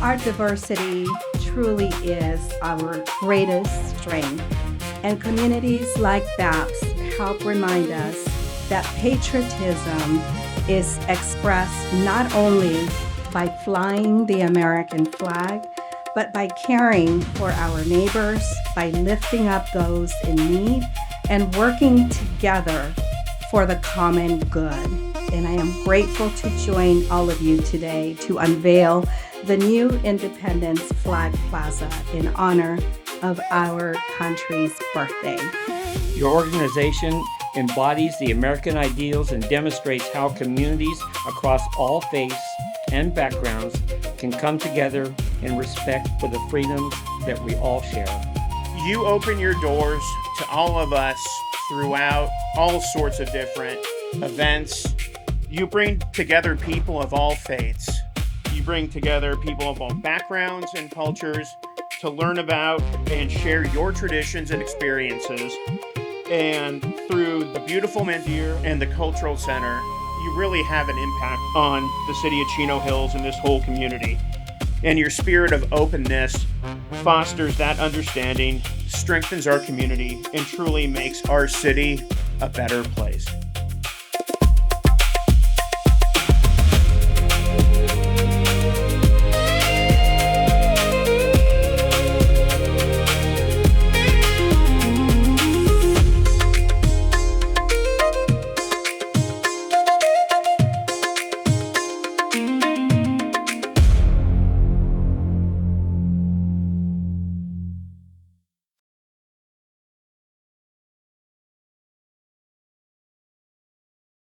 Our diversity truly is our greatest strength, and communities like BAPS help remind us that patriotism is expressed not only by flying the American flag, but by caring for our neighbors, by lifting up those in need, and working together for the common good. And I am grateful to join all of you today to unveil the new Independence Flag Plaza in honor of our country's birthday. Your organization embodies the American ideals and demonstrates how communities across all faiths and backgrounds can come together in respect for the freedoms that we all share. You open your doors to all of us throughout all sorts of different events. You bring together people of all faiths. You bring together people of all backgrounds and cultures to learn about and share your traditions and experiences. And through the beautiful mandir and the cultural center, you really have an impact on the city of Chino Hills and this whole community. And your spirit of openness fosters that understanding, strengthens our community, and truly makes our city a better place.